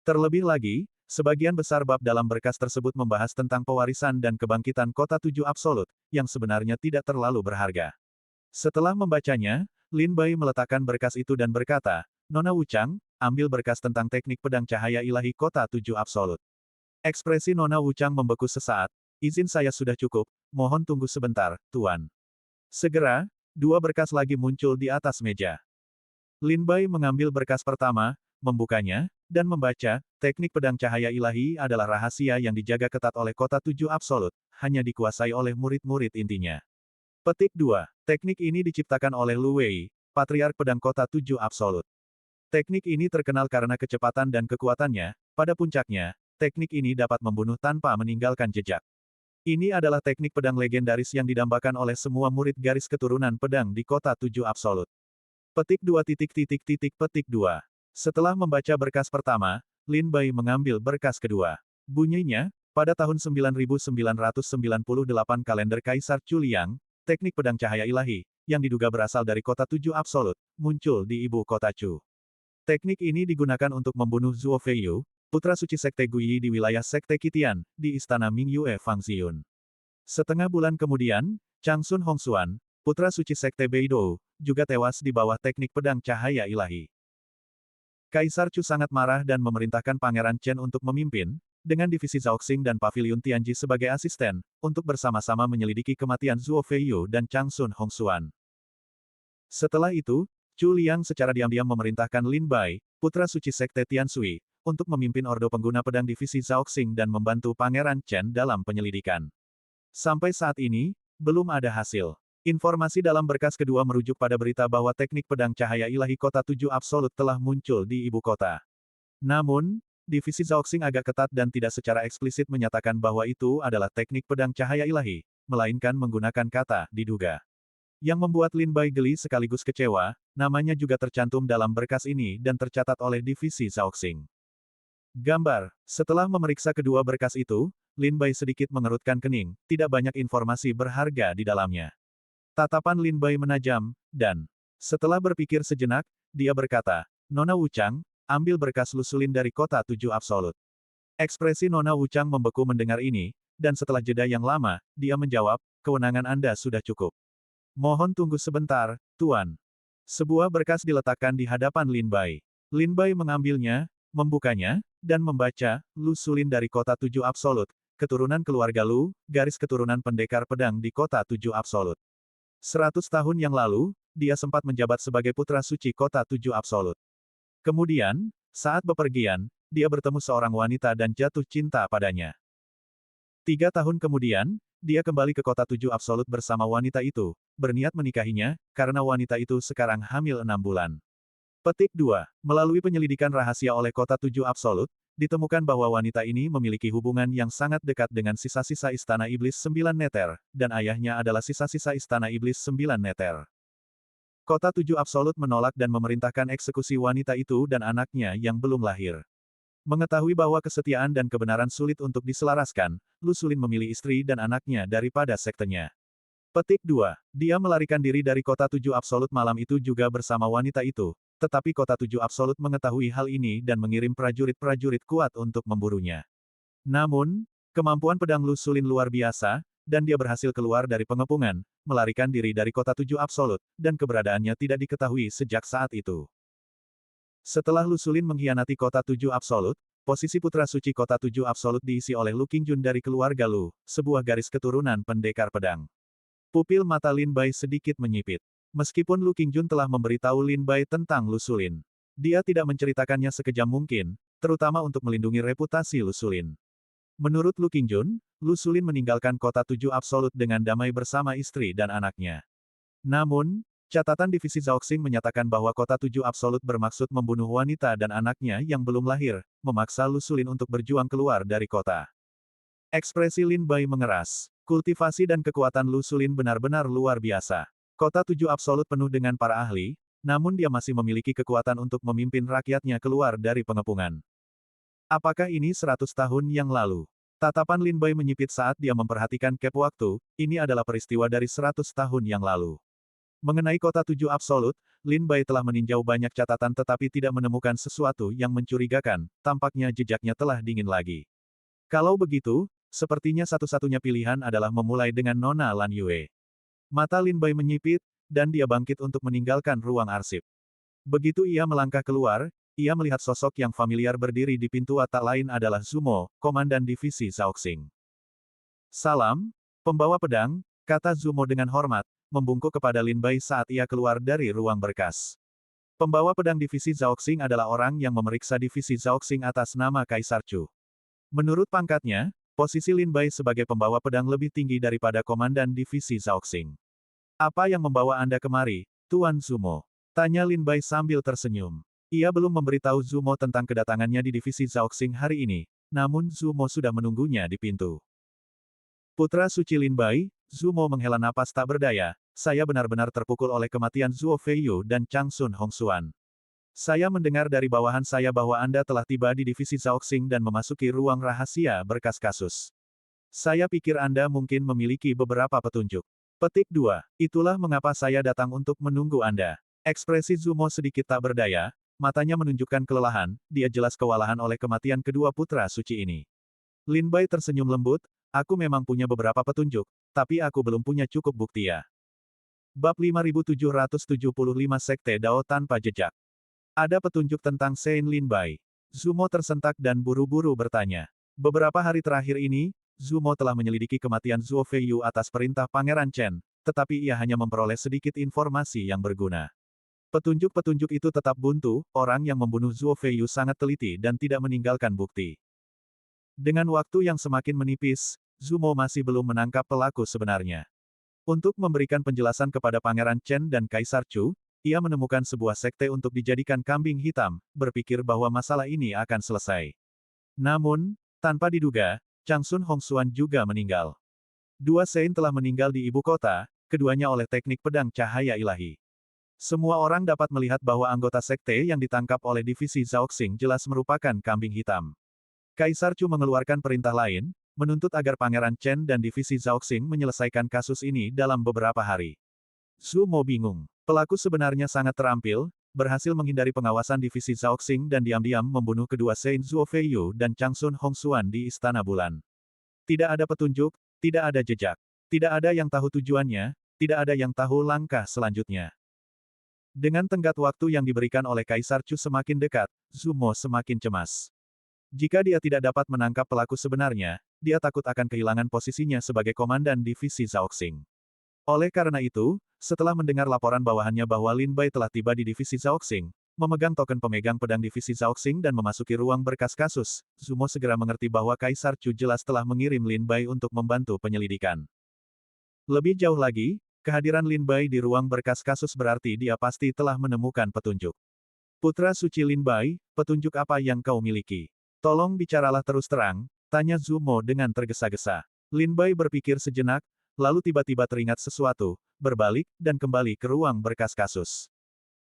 Terlebih lagi, sebagian besar bab dalam berkas tersebut membahas tentang pewarisan dan kebangkitan Kota Tujuh Absolut, yang sebenarnya tidak terlalu berharga. Setelah membacanya, Lin Bai meletakkan berkas itu dan berkata, "Nona Wuchang, ambil berkas tentang teknik pedang cahaya ilahi Kota Tujuh Absolut." Ekspresi Nona Wuchang membeku sesaat. "Izin saya sudah cukup, mohon tunggu sebentar, Tuan." Segera, 2 berkas lagi muncul di atas meja. Lin Bai mengambil berkas pertama, membukanya, dan membaca, teknik pedang cahaya ilahi adalah rahasia yang dijaga ketat oleh Kota Tujuh Absolut, hanya dikuasai oleh murid-murid intinya. Petik 2. Teknik ini diciptakan oleh Lu Wei, Patriark Pedang Kota Tujuh Absolut. Teknik ini terkenal karena kecepatan dan kekuatannya, pada puncaknya, teknik ini dapat membunuh tanpa meninggalkan jejak. Ini adalah teknik pedang legendaris yang didambakan oleh semua murid garis keturunan pedang di Kota Tujuh Absolut. Petik 2. Petik 2. Setelah membaca berkas pertama, Lin Bai mengambil berkas kedua. Bunyinya, pada tahun 9998 kalender Kaisar Chu Liang, teknik pedang cahaya ilahi, yang diduga berasal dari Kota Tujuh Absolut, muncul di ibu kota Chu. Teknik ini digunakan untuk membunuh Zuo Feiyu, putra suci Sekte Guyi di wilayah Sekte Qitian, di Istana Mingyue Fangxiun. Setengah bulan kemudian, Changsun Hongxuan, putra suci Sekte Beidou, juga tewas di bawah teknik pedang cahaya ilahi. Kaisar Chu sangat marah dan memerintahkan Pangeran Chen untuk memimpin, dengan divisi Zhaoxing dan Paviliun Tianji sebagai asisten, untuk bersama-sama menyelidiki kematian Zuo Feiyu dan Changsun Hongxuan. Setelah itu, Chu Liang secara diam-diam memerintahkan Lin Bai, putra suci Sekte Tianshui, untuk memimpin ordo pengguna pedang divisi Zhaoxing dan membantu Pangeran Chen dalam penyelidikan. Sampai saat ini, belum ada hasil. Informasi dalam berkas kedua merujuk pada berita bahwa teknik pedang cahaya ilahi Kota Tujuh Absolut telah muncul di ibu kota. Namun, divisi Zhaoxing agak ketat dan tidak secara eksplisit menyatakan bahwa itu adalah teknik pedang cahaya ilahi, melainkan menggunakan kata "diduga". Yang membuat Lin Bai geli sekaligus kecewa, namanya juga tercantum dalam berkas ini dan tercatat oleh divisi Zhaoxing. Gambar. Setelah memeriksa kedua berkas itu, Lin Bai sedikit mengerutkan kening, tidak banyak informasi berharga di dalamnya. Tatapan Lin Bai menajam, dan setelah berpikir sejenak, dia berkata, "Nona Wuchang, ambil berkas lusulin dari Kota Tujuh Absolut." Ekspresi Nona Wuchang membeku mendengar ini, dan setelah jeda yang lama, dia menjawab, "Kewenangan Anda sudah cukup. Mohon tunggu sebentar, Tuan." Sebuah berkas diletakkan di hadapan Lin Bai. Lin Bai mengambilnya, membukanya, dan membaca, "Lusulin dari Kota Tujuh Absolut, keturunan keluarga Lu, garis keturunan pendekar pedang di Kota Tujuh Absolut. 100 tahun yang lalu, dia sempat menjabat sebagai putra suci Kota Tujuh Absolut. Kemudian, saat bepergian, dia bertemu seorang wanita dan jatuh cinta padanya. 3 tahun kemudian, dia kembali ke Kota Tujuh Absolut bersama wanita itu, berniat menikahinya, karena wanita itu sekarang hamil 6 bulan. Petik 2. Melalui penyelidikan rahasia oleh Kota Tujuh Absolut, ditemukan bahwa wanita ini memiliki hubungan yang sangat dekat dengan sisa-sisa Istana Iblis 9 Neter, dan ayahnya adalah sisa-sisa Istana Iblis 9 Neter. Kota Tujuh Absolut menolak dan memerintahkan eksekusi wanita itu dan anaknya yang belum lahir. Mengetahui bahwa kesetiaan dan kebenaran sulit untuk diselaraskan, Lu Xulin memilih istri dan anaknya daripada sektenya. Petik 2. Dia melarikan diri dari kota tujuh absolut malam itu juga bersama wanita itu, tetapi kota tujuh absolut mengetahui hal ini dan mengirim prajurit-prajurit kuat untuk memburunya. Namun, kemampuan pedang Lu Xulin luar biasa, dan dia berhasil keluar dari pengepungan, melarikan diri dari kota tujuh absolut, dan keberadaannya tidak diketahui sejak saat itu. Setelah Lu Xulin mengkhianati kota tujuh absolut, posisi putra suci kota tujuh absolut diisi oleh Lu Qingjun dari keluarga Lu, sebuah garis keturunan pendekar pedang. Pupil mata Lin Bai sedikit menyipit. Meskipun Lu Qingjun telah memberitahu Lin Bai tentang Lu Xulin, dia tidak menceritakannya sekejam mungkin, terutama untuk melindungi reputasi Lu Xulin. Menurut Lu Qingjun, Lu Xulin meninggalkan kota tujuh absolut dengan damai bersama istri dan anaknya. Namun, catatan divisi Zhaoxing menyatakan bahwa kota tujuh absolut bermaksud membunuh wanita dan anaknya yang belum lahir, memaksa Lu Xulin untuk berjuang keluar dari kota. Ekspresi Lin Bai mengeras. Kultivasi dan kekuatan Lu Xulin benar-benar luar biasa. Kota tujuh absolut penuh dengan para ahli, namun dia masih memiliki kekuatan untuk memimpin rakyatnya keluar dari pengepungan. Apakah ini 100 tahun yang lalu? Tatapan Lin Bai menyipit saat dia memperhatikan cap waktu, ini adalah peristiwa dari 100 tahun yang lalu. Mengenai kota tujuh absolut, Lin Bai telah meninjau banyak catatan tetapi tidak menemukan sesuatu yang mencurigakan, tampaknya jejaknya telah dingin lagi. Kalau begitu, sepertinya satu-satunya pilihan adalah memulai dengan Nona Lan Yue. Mata Lin Bai menyipit, dan dia bangkit untuk meninggalkan ruang arsip. Begitu ia melangkah keluar, ia melihat sosok yang familiar berdiri di pintu tak lain adalah Zumo, komandan divisi Zhaoxing. Salam, pembawa pedang, kata Zumo dengan hormat, membungkuk kepada Lin Bai saat ia keluar dari ruang berkas. Pembawa pedang divisi Zhaoxing adalah orang yang memeriksa divisi Zhaoxing atas nama Kaisar Chu. Menurut pangkatnya, posisi Lin Bai sebagai pembawa pedang lebih tinggi daripada komandan divisi Zhaoxing. Apa yang membawa Anda kemari, Tuan Zumo? Tanya Lin Bai sambil tersenyum. Ia belum memberitahu Zumo tentang kedatangannya di divisi Zhaoxing hari ini, namun Zumo sudah menunggunya di pintu. Putra suci Lin Bai, Zumo menghela napas tak berdaya, saya benar-benar terpukul oleh kematian Zuo Feiyu dan Changsun Hongxuan. Saya mendengar dari bawahan saya bahwa Anda telah tiba di divisi Zhaoxing dan memasuki ruang rahasia berkas kasus. Saya pikir Anda mungkin memiliki beberapa petunjuk. Petik 2. Itulah mengapa saya datang untuk menunggu Anda. Ekspresi Zumo sedikit tak berdaya, matanya menunjukkan kelelahan, dia jelas kewalahan oleh kematian kedua putra suci ini. Lin Bai tersenyum lembut, aku memang punya beberapa petunjuk, tapi aku belum punya cukup bukti ya. Bab 5775 Sekte Dao Tanpa Jejak. Ada petunjuk tentang Sein Lin Bai. Zumo tersentak dan buru-buru bertanya. Beberapa hari terakhir ini, Zumo telah menyelidiki kematian Zuo Feiyu atas perintah Pangeran Chen, tetapi ia hanya memperoleh sedikit informasi yang berguna. Petunjuk-petunjuk itu tetap buntu, orang yang membunuh Zuo Feiyu sangat teliti dan tidak meninggalkan bukti. Dengan waktu yang semakin menipis, Zumo masih belum menangkap pelaku sebenarnya. Untuk memberikan penjelasan kepada Pangeran Chen dan Kaisar Chu, ia menemukan sebuah sekte untuk dijadikan kambing hitam, berpikir bahwa masalah ini akan selesai. Namun, tanpa diduga, Changsun Hongxuan juga meninggal. Dua Sein telah meninggal di ibu kota, keduanya oleh teknik pedang cahaya ilahi. Semua orang dapat melihat bahwa anggota sekte yang ditangkap oleh divisi Zhaoxing jelas merupakan kambing hitam. Kaisar Chu mengeluarkan perintah lain, menuntut agar Pangeran Chen dan divisi Zhaoxing menyelesaikan kasus ini dalam beberapa hari. Zumo bingung. Pelaku sebenarnya sangat terampil, berhasil menghindari pengawasan divisi Zhaoxing dan diam-diam membunuh kedua Sein Zuo Feiyu dan Changsun Hongxuan di Istana Bulan. Tidak ada petunjuk, tidak ada jejak. Tidak ada yang tahu tujuannya, tidak ada yang tahu langkah selanjutnya. Dengan tenggat waktu yang diberikan oleh Kaisar Chu semakin dekat, Zumo semakin cemas. Jika dia tidak dapat menangkap pelaku sebenarnya, dia takut akan kehilangan posisinya sebagai komandan divisi Zhaoxing. Oleh karena itu, setelah mendengar laporan bawahannya bahwa Lin Bai telah tiba di divisi Zhaoxing, memegang token pemegang pedang divisi Zhaoxing dan memasuki ruang berkas kasus, Zumo segera mengerti bahwa Kaisar Chu jelas telah mengirim Lin Bai untuk membantu penyelidikan. Lebih jauh lagi, kehadiran Lin Bai di ruang berkas kasus berarti dia pasti telah menemukan petunjuk. Putra suci Lin Bai, petunjuk apa yang kau miliki? Tolong bicaralah terus terang, tanya Zumo dengan tergesa-gesa. Lin Bai berpikir sejenak, lalu tiba-tiba teringat sesuatu, berbalik, dan kembali ke ruang berkas kasus.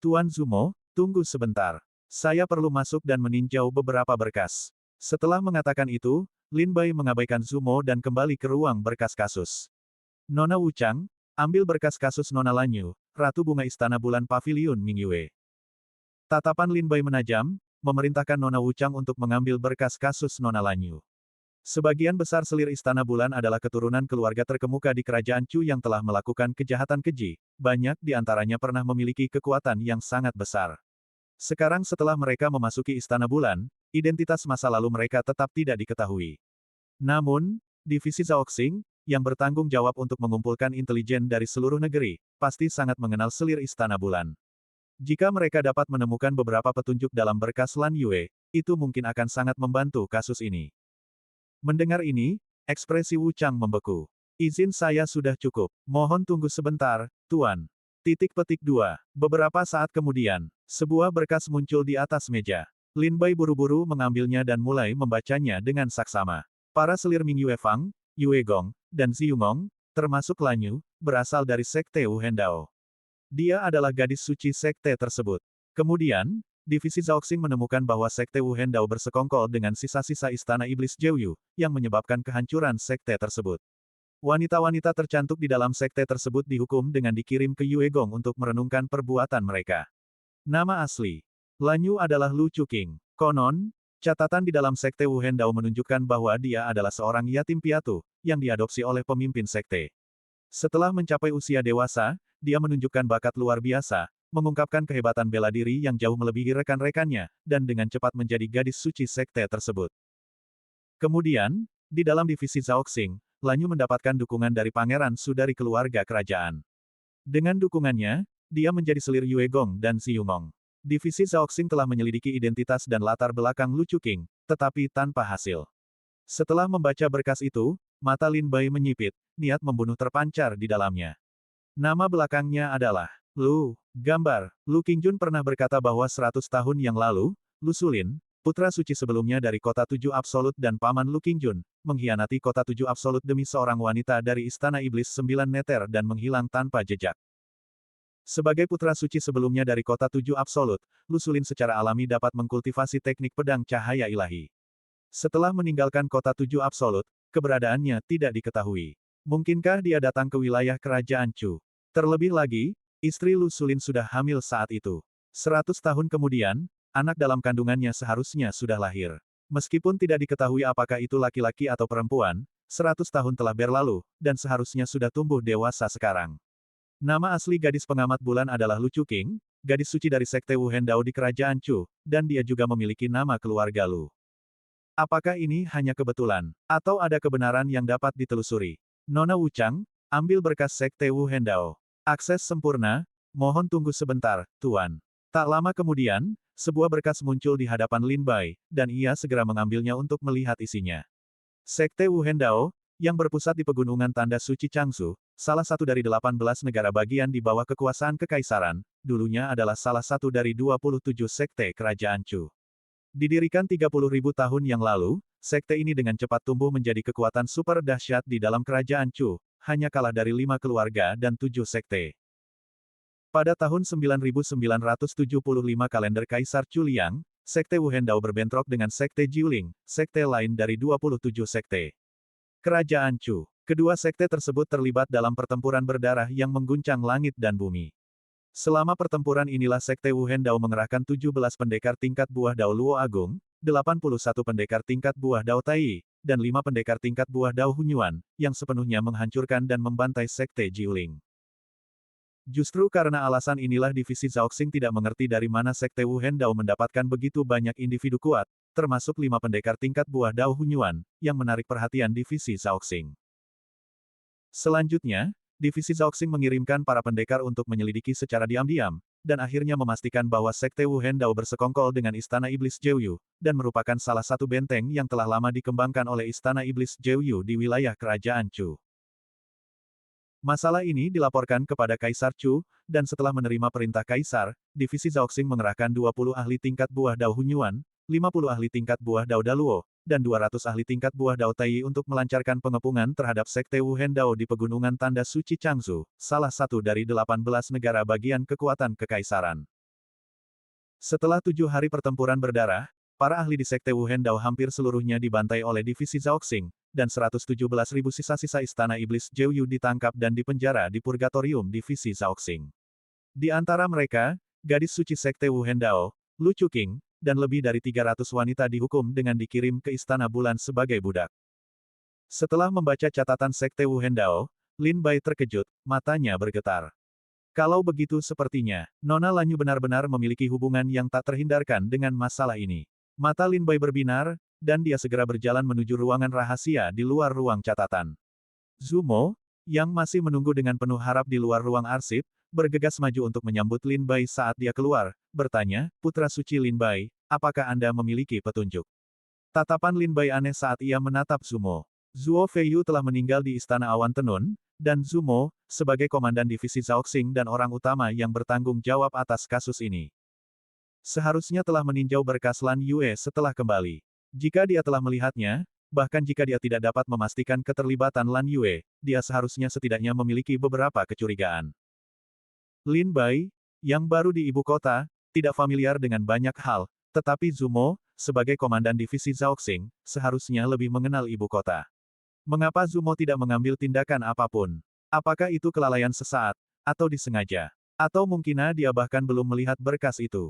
Tuan Zumo, tunggu sebentar. Saya perlu masuk dan meninjau beberapa berkas. Setelah mengatakan itu, Lin Bai mengabaikan Zumo dan kembali ke ruang berkas kasus. Nona Wuchang, ambil berkas kasus Nona Lanyu, Ratu Bunga Istana Bulan Paviliun Mingyue. Tatapan Lin Bai menajam, memerintahkan Nona Wuchang untuk mengambil berkas kasus Nona Lanyu. Sebagian besar selir Istana Bulan adalah keturunan keluarga terkemuka di Kerajaan Chu yang telah melakukan kejahatan keji, banyak di antaranya pernah memiliki kekuatan yang sangat besar. Sekarang setelah mereka memasuki Istana Bulan, identitas masa lalu mereka tetap tidak diketahui. Namun, divisi Zhaoxing, yang bertanggung jawab untuk mengumpulkan intelijen dari seluruh negeri, pasti sangat mengenal selir Istana Bulan. Jika mereka dapat menemukan beberapa petunjuk dalam berkas Lan Yue, itu mungkin akan sangat membantu kasus ini. Mendengar ini, ekspresi Wu Chang membeku. Izin saya sudah cukup. Mohon tunggu sebentar, Tuan. Titik petik 2. Beberapa saat kemudian, sebuah berkas muncul di atas meja. Lin Bai buru-buru mengambilnya dan mulai membacanya dengan saksama. Para selir Ming Yue Fang, Yue Gong, dan Ziyungong, termasuk Lanyu, berasal dari Sekte Wu Hendao. Dia adalah gadis suci sekte tersebut. Kemudian, divisi Zhaoxing menemukan bahwa Sekte Wu Hendao bersekongkol dengan sisa-sisa Istana Iblis Jiuyu, yang menyebabkan kehancuran sekte tersebut. Wanita-wanita tercantuk di dalam sekte tersebut dihukum dengan dikirim ke Yue Gong untuk merenungkan perbuatan mereka. Nama asli Lanyu adalah Lu Chuqing. Konon, catatan di dalam Sekte Wu Hendao menunjukkan bahwa dia adalah seorang yatim piatu, yang diadopsi oleh pemimpin sekte. Setelah mencapai usia dewasa, dia menunjukkan bakat luar biasa, mengungkapkan kehebatan bela diri yang jauh melebihi rekan-rekannya, dan dengan cepat menjadi gadis suci sekte tersebut. Kemudian, di dalam divisi Zhaoxing, Lanyu mendapatkan dukungan dari Pangeran Su dari keluarga kerajaan. Dengan dukungannya, dia menjadi selir Yue Gong dan Ziyungong. Divisi Zhaoxing telah menyelidiki identitas dan latar belakang Lu Chuqing, tetapi tanpa hasil. Setelah membaca berkas itu, mata Lin Bai menyipit, niat membunuh terpancar di dalamnya. Nama belakangnya adalah Lu. Gambar, Lu Qingjun pernah berkata bahwa 100 tahun yang lalu, Lu Sulin, putra suci sebelumnya dari Kota Tujuh Absolut dan paman Lu Qingjun, mengkhianati Kota Tujuh Absolut demi seorang wanita dari Istana Iblis 9 Neter dan menghilang tanpa jejak. Sebagai putra suci sebelumnya dari Kota Tujuh Absolut, Lu Sulin secara alami dapat mengkultivasi teknik pedang cahaya ilahi. Setelah meninggalkan Kota Tujuh Absolut, keberadaannya tidak diketahui. Mungkinkah dia datang ke wilayah Kerajaan Chu? Terlebih lagi, istri Lu Sulin sudah hamil saat itu. 100 tahun kemudian, anak dalam kandungannya seharusnya sudah lahir. Meskipun tidak diketahui apakah itu laki-laki atau perempuan, 100 tahun telah berlalu, dan seharusnya sudah tumbuh dewasa sekarang. Nama asli gadis pengamat bulan adalah Lu Chuqing, gadis suci dari Sekte Wu Hendao di Kerajaan Chu, dan dia juga memiliki nama keluarga Lu. Apakah ini hanya kebetulan, atau ada kebenaran yang dapat ditelusuri? Nona Wuchang, ambil berkas Sekte Wu Hendao. Akses sempurna, mohon tunggu sebentar, Tuan. Tak lama kemudian, sebuah berkas muncul di hadapan Lin Bai, dan ia segera mengambilnya untuk melihat isinya. Sekte Wu Hendao, yang berpusat di pegunungan tanda suci Changsu, salah satu dari 18 negara bagian di bawah kekuasaan kekaisaran, dulunya adalah salah satu dari 27 sekte kerajaan Chu. Didirikan 30.000 tahun yang lalu, sekte ini dengan cepat tumbuh menjadi kekuatan super dahsyat di dalam kerajaan Chu, hanya kalah dari 5 keluarga dan 7 sekte. Pada tahun 9975 kalender Kaisar Chu Liang, Sekte Wu Hendao berbentrok dengan Sekte Jiuling, sekte lain dari 27 sekte Kerajaan Chu. Kedua sekte tersebut terlibat dalam pertempuran berdarah yang mengguncang langit dan bumi. Selama pertempuran inilah Sekte Wu Hendao mengerahkan 17 pendekar tingkat buah Dao Luo Agung, 81 pendekar tingkat buah Dao Tai, dan 5 pendekar tingkat buah Dao Hunyuan, yang sepenuhnya menghancurkan dan membantai Sekte Jiuling. Justru karena alasan inilah divisi Zhaoxing tidak mengerti dari mana Sekte Wu Hendao mendapatkan begitu banyak individu kuat, termasuk 5 pendekar tingkat buah Dao Hunyuan, yang menarik perhatian divisi Zhaoxing. Selanjutnya, divisi Zhaoxing mengirimkan para pendekar untuk menyelidiki secara diam-diam, dan akhirnya memastikan bahwa Sekte Wu Hendao bersekongkol dengan Istana Iblis Jiuyu, dan merupakan salah satu benteng yang telah lama dikembangkan oleh Istana Iblis Jiuyu di wilayah Kerajaan Chu. Masalah ini dilaporkan kepada Kaisar Chu, dan setelah menerima perintah Kaisar, divisi Zhaoxing mengerahkan 20 ahli tingkat buah Dao Hunyuan, 50 ahli tingkat buah Dao Daluo, dan 200 ahli tingkat buah Dao Tai untuk melancarkan pengepungan terhadap Sekte Wu Hendao di pegunungan tanda suci Changsu, salah satu dari 18 negara bagian kekuatan kekaisaran. Setelah 7 hari pertempuran berdarah, para ahli di Sekte Wuhendao hampir seluruhnya dibantai oleh divisi Zhaoxing, dan 117.000 sisa-sisa Istana Iblis Zhouyu ditangkap dan dipenjara di Purgatorium divisi Zhaoxing. Di antara mereka, gadis suci Sekte Wuhendao, Lu Chuqing, dan lebih dari 300 wanita dihukum dengan dikirim ke Istana Bulan sebagai budak. Setelah membaca catatan Sekte Wuhendao, Lin Bai terkejut, matanya bergetar. Kalau begitu sepertinya, Nona Lanyu benar-benar memiliki hubungan yang tak terhindarkan dengan masalah ini. Mata Lin Bai berbinar, dan dia segera berjalan menuju ruangan rahasia di luar ruang catatan. Zumo, yang masih menunggu dengan penuh harap di luar ruang arsip, bergegas maju untuk menyambut Lin Bai saat dia keluar, bertanya, Putra Suci Lin Bai, apakah Anda memiliki petunjuk? Tatapan Lin Bai aneh saat ia menatap Zumo. Zuo Feiyu telah meninggal di Istana Awan Tenun, dan Zumo, sebagai komandan divisi Zhaoxing dan orang utama yang bertanggung jawab atas kasus ini, seharusnya telah meninjau berkas Lan Yue setelah kembali. Jika dia telah melihatnya, bahkan jika dia tidak dapat memastikan keterlibatan Lan Yue, dia seharusnya setidaknya memiliki beberapa kecurigaan. Lin Bai, yang baru di ibu kota, tidak familiar dengan banyak hal, tetapi Zumo, sebagai komandan divisi Zhaoxing, seharusnya lebih mengenal ibu kota. Mengapa Zumo tidak mengambil tindakan apapun? Apakah itu kelalaian sesaat, atau disengaja? Atau mungkin dia bahkan belum melihat berkas itu?